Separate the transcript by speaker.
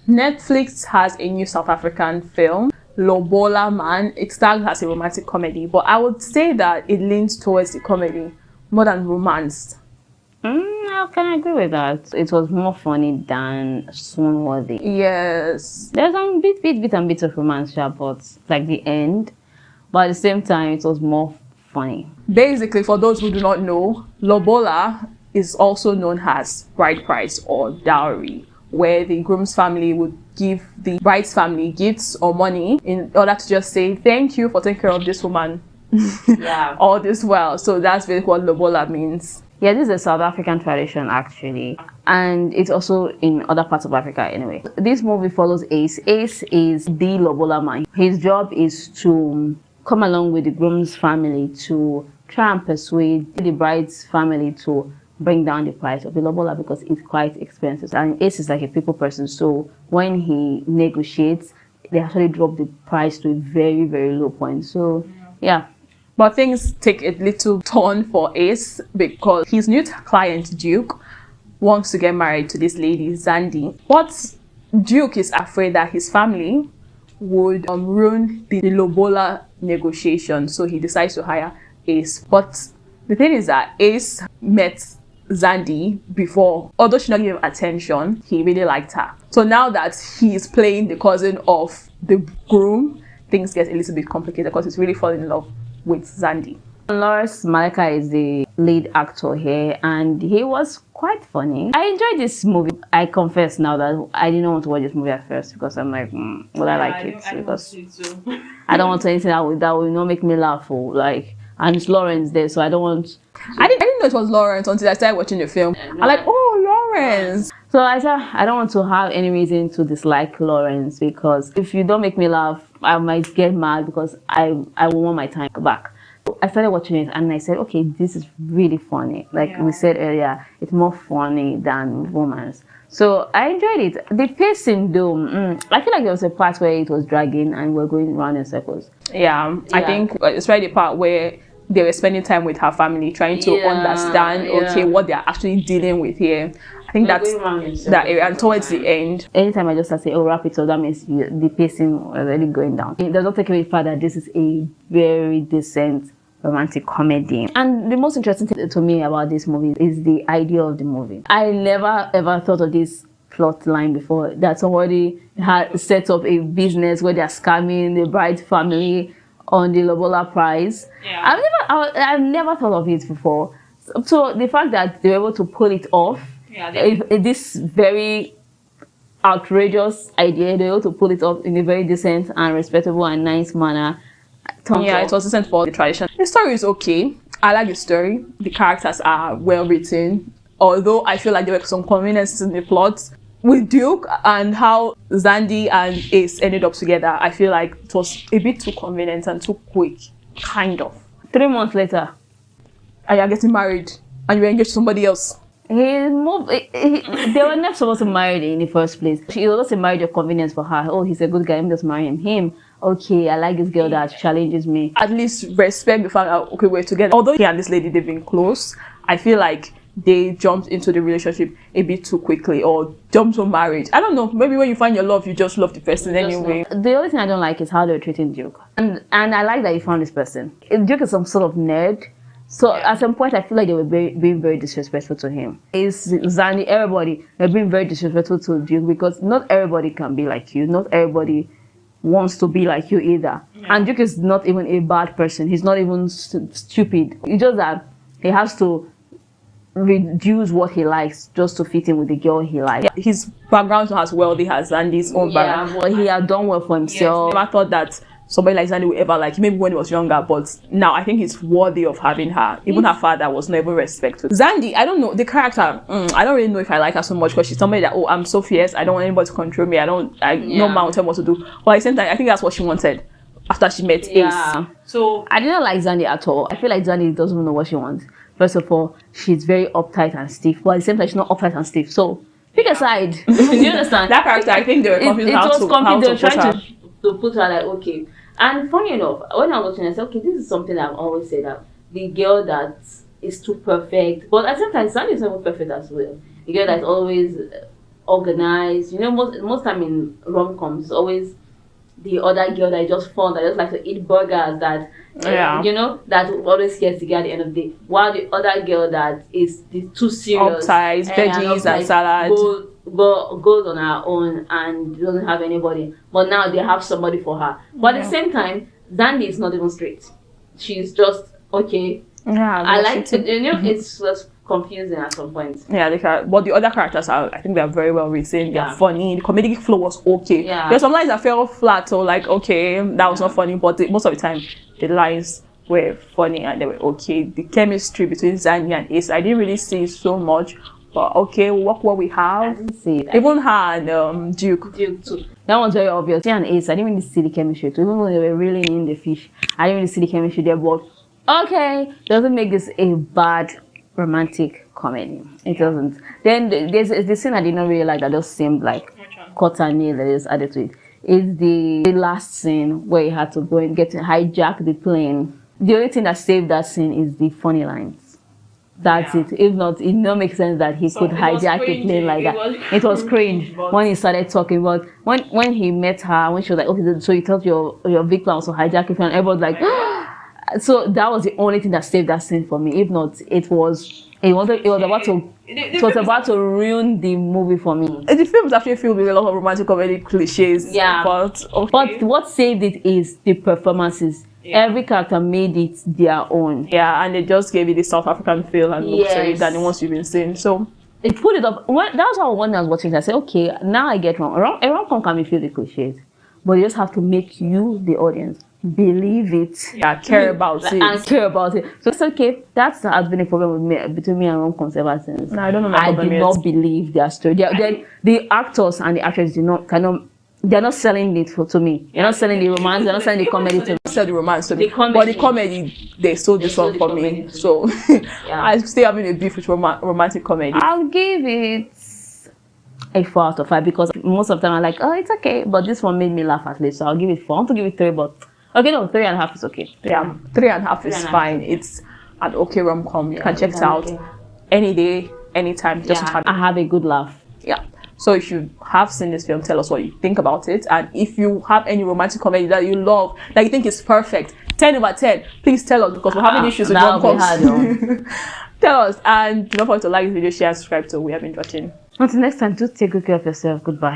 Speaker 1: Netflix has a new South African film, Lobola Man. It's tagged as a romantic comedy, but I would say that it leans towards the comedy more than romance.
Speaker 2: I can agree with that. It was more funny than swoon-worthy.
Speaker 1: Yes.
Speaker 2: There's some bit of romance, yeah, but like the end. But at the same time, it was more funny.
Speaker 1: Basically, for those who do not know, Lobola is also known as bride price or dowry, where the groom's family would give the bride's family gifts or money in order to just say thank you for taking care of this woman all this while. So that's basically what Lobola means.
Speaker 2: Yeah, this is a South African tradition actually, and it's also in other parts of Africa anyway. This movie follows Ace. Ace is the Lobola man. His job is to come along with the groom's family to try and persuade the bride's family to bring down the price of the Lobola because it's quite expensive. And Ace is like a people person, so when he negotiates, they actually drop the price to a very, very low point. So yeah.
Speaker 1: But things take a little turn for Ace because his new client, Duke, wants to get married to this lady, Zandi. But Duke is afraid that his family would ruin the Lobola negotiation, so he decides to hire Ace. But the thing is that Ace met Zandi before. Although she did not give him attention, he really liked her. So now that he's playing the cousin of the groom, things get a little bit complicated because he's really falling in love with Zandi.
Speaker 2: Lawrence Malika is the lead actor here, and he was quite funny. I enjoyed this movie. I confess now that I didn't want to watch this movie at first because I'm like, will I like it? Because I don't want anything that will not make me laugh or like. And it's Lawrence there, so I don't want.
Speaker 1: I didn't know it was Lawrence until I started watching the film. I'm like, oh, Lawrence.
Speaker 2: So I said I don't want to have any reason to dislike Lawrence because if you don't make me laugh, I might get mad because I will want my time back. So I started watching it and I said, okay, this is really funny. Like we said earlier, it's more funny than romance. So I enjoyed it. The pacing though, I feel like there was a part where it was dragging and we're going around in circles.
Speaker 1: Yeah, I think it's right the part where they were spending time with her family, trying to understand, okay, what they're actually dealing with here. I think that's that area. And towards the end,
Speaker 2: anytime I just say, oh, wrap it up, that means the pacing was already going down. It does not take away the fact that this is a very decent romantic comedy. And the most interesting thing to me about this movie is the idea of the movie. I never ever thought of this plot line before, that somebody had set up a business where they're scamming the bride's family on the Lobola prize. I've never thought of it before. So the fact that they were able to pull it off, this very outrageous idea, they were able to pull it off in a very decent and respectable and nice manner.
Speaker 1: It was decent for the tradition. The story is okay. I like the story. The characters are well written. Although I feel like there were some conveniences in the plot. With Duke and how Zandi and Ace ended up together, I feel like it was a bit too convenient and too quick, kind of.
Speaker 2: 3 months later,
Speaker 1: and you're getting married and you're engaged to somebody else.
Speaker 2: They were never supposed to marry in the first place. She was just a marriage of convenience for her. Oh, he's a good guy, I'm just marrying him. Okay, I like this girl that challenges me.
Speaker 1: At least respect the fact that, okay, we're together. Although he and this lady, they've been close, I feel like they jumped into the relationship a bit too quickly or jumped to marriage. I don't know, maybe when you find your love, you just love the person anyway.
Speaker 2: The only thing I don't like is how they're treating Duke. And I like that you found this person. Duke is some sort of nerd. So at some point, I feel like they were being very disrespectful to him. It's Zandi, everybody, they're being very disrespectful to Duke because not everybody can be like you. Not everybody wants to be like you either. And Duke is not even a bad person. He's not even stupid. It's just that he has to reduce what he likes just to fit in with the girl he likes.
Speaker 1: His background is not as wealthy as Zandi's own background.
Speaker 2: But he had done well for himself.
Speaker 1: I never thought that somebody like Zandi would ever like him, maybe when he was younger, but now I think he's worthy of having her. Even her father was not even respectful. Zandi, I don't know, the character, I don't really know if I like her so much because she's somebody that, oh, I'm so fierce, I don't want anybody to control me, no man will tell me what to do. But at the same time, I think that's what she wanted after she met Ace. So I didn't like Zandi at all. I feel like Zandi doesn't know what she wants. First of all, she's very uptight and stiff, but at the same time, she's not uptight and stiff. So pick a side. Do you understand? That character, I think they were confused how to
Speaker 2: put her. To put her like, okay. And funny enough, when I was watching, I said, okay, this is something I've always said, that the girl that is too perfect, but at the same time, Zandi is not even perfect as well. The girl that's always organized. You know, most time in rom-coms, it's always the other girl that is just fun, that just like to eat burgers, that you know, that always gets together at the end of the day. While the other girl that is too serious,
Speaker 1: uptight, veggies and salad,
Speaker 2: goes on her own and doesn't have anybody. But now they have somebody for her. But at the same time, Zandy is not even straight. She's just okay.
Speaker 1: Yeah,
Speaker 2: I like it. You know, it's just confusing at some point.
Speaker 1: Yeah, but the other characters are, I think they're very well written. They're
Speaker 2: Yeah.
Speaker 1: funny. The comedic flow was okay.
Speaker 2: Yeah.
Speaker 1: There's some lines that fell flat, so like, okay, that was not funny. But most of the time, the lines were funny and they were okay. The chemistry between Zandy and Ace, I didn't really see so much. But okay, we'll work what we have.
Speaker 2: I didn't see that.
Speaker 1: Even her and Duke
Speaker 2: Too. That one's very obvious. She and Ace, I didn't really see the chemistry too. Even though they were reeling in the fish, I didn't really see the chemistry there. But okay, doesn't make this a bad romantic comedy. It doesn't. Then there's the scene I did not really like that just seemed like cut and nail that is added to it. Is the last scene where he had to go and hijack the plane. The only thing that saved that scene is the funny lines. That's it. If not, it don't make sense that he could hijack the plane like that. It was cringe when he started talking. But when he met her, when she was like, okay, so you thought your victim was hijacking, and everyone was like, so that was the only thing that saved that scene for me. If not, it was about to ruin the movie for me.
Speaker 1: The film is actually filled with a lot of romantic comedy cliches.
Speaker 2: Yeah.
Speaker 1: But
Speaker 2: what saved it is the performances. Yeah. Every character made it their own.
Speaker 1: Yeah, and they just gave it the South African feel and look to it than the ones you've been seeing. So
Speaker 2: it put it up. That was how when I was watching it, I said, okay, now I get wrong. A rom-com can be filled with cliches, but you just have to make you, the audience, believe it.
Speaker 1: Yeah, care about it.
Speaker 2: And care about it. So it's okay. That has been a problem with me, between me and rom-coms ever since.
Speaker 1: No, I don't know.
Speaker 2: I did not believe their story. The actors and the actresses they're not selling it to me. They're not selling the romance. They're not selling the comedy to me.
Speaker 1: Sell the romance to me. But the comedy, they sold this one for me. So I still having a beef with romantic comedy.
Speaker 2: I'll give it a 4 out of 5 because most of the time I'm like, oh, it's okay. But this one made me laugh at least. So I'll give it 4. I want to give it 3, but okay, no, 3.5 is okay.
Speaker 1: Yeah, 3.5 is fine. It's an okay rom-com. You can check it out any day, anytime.
Speaker 2: I have a good laugh.
Speaker 1: Yeah. So if you have seen this film, tell us what you think about it. And if you have any romantic comedy that you love, that you think is perfect, 10 over 10, please tell us because we're having issues with rom-coms. Tell us. And don't forget to like this video, share, subscribe to We Have Binge-watching.
Speaker 2: Until next time, do take good care of yourself. Goodbye.